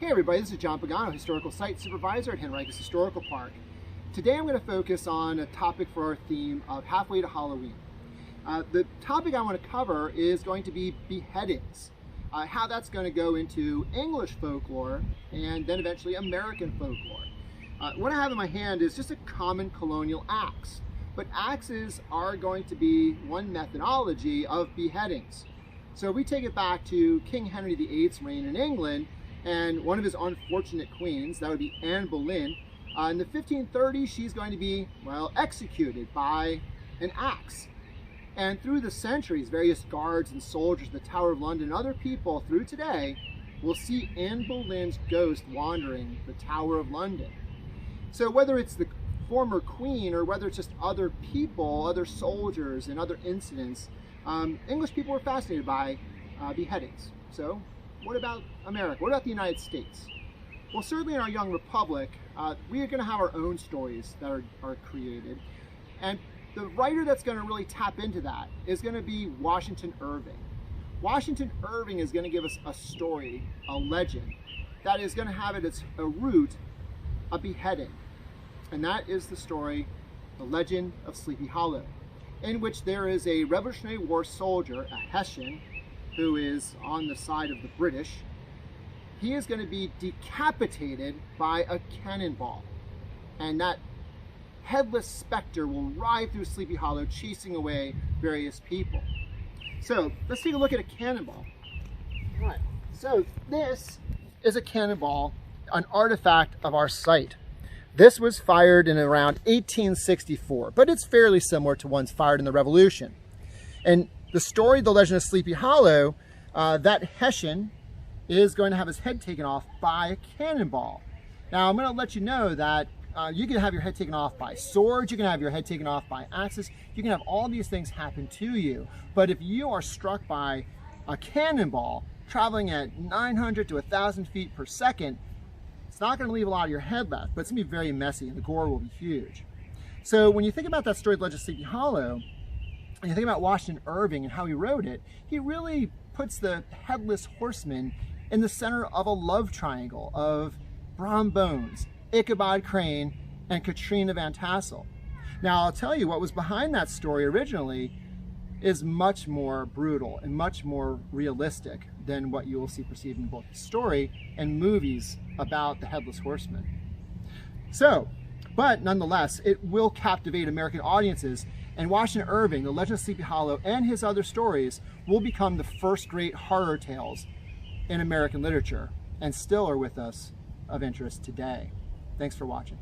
Hey everybody, this is John Pagano, Historical Site Supervisor at Henricus Historical Park. Today I'm going to focus on a topic for our theme of Halfway to Halloween. The topic I want to cover is going to be beheadings, how that's going to go into English folklore and then eventually American folklore. What I have in my hand is just a common colonial axe, but axes are going to be one methodology of beheadings. So we take it back to King Henry VIII's reign in England, and one of his unfortunate queens, that would be Anne Boleyn. In the 1530s, she's going to be, well, executed by an axe. And through the centuries, various guards and soldiers, the Tower of London, and other people through today will see Anne Boleyn's ghost wandering the Tower of London. So whether it's the former queen or whether it's just other people, other soldiers, and other incidents, English people were fascinated by beheadings. So what about America? What about the United States? Well, certainly in our young republic, we are going to have our own stories that are created. And the writer that's going to really tap into that is going to be Washington Irving. Washington Irving is going to give us a story, a legend, that is going to have at its root a beheading. And that is the story, the legend of Sleepy Hollow, in which there is a Revolutionary War soldier, a Hessian, who is on the side of the British. He is going to be decapitated by a cannonball. And that headless specter will ride through Sleepy Hollow, chasing away various people. So let's take a look at a cannonball. All right. So this is a cannonball, an artifact of our site. This was fired in around 1864, but it's fairly similar to ones fired in the Revolution. And the story, the legend of Sleepy Hollow, that Hessian is going to have his head taken off by a cannonball. Now, I'm going to let you know that you can have your head taken off by swords, you can have your head taken off by axes, you can have all these things happen to you. But if you are struck by a cannonball traveling at 900 to 1,000 feet per second, it's not going to leave a lot of your head left, but it's going to be very messy and the gore will be huge. So when you think about that story, the legend of Sleepy Hollow, and you think about Washington Irving and how he wrote it, he really puts the headless horseman in the center of a love triangle of Brom Bones, Ichabod Crane, and Katrina Van Tassel. Now, I'll tell you what was behind that story originally is much more brutal and much more realistic than what you will see perceived in both the story and movies about the Headless Horseman. So, but nonetheless, it will captivate American audiences, and Washington Irving, the Legend of Sleepy Hollow, and his other stories will become the first great horror tales in American literature, and still are with us of interest today. Thanks for watching.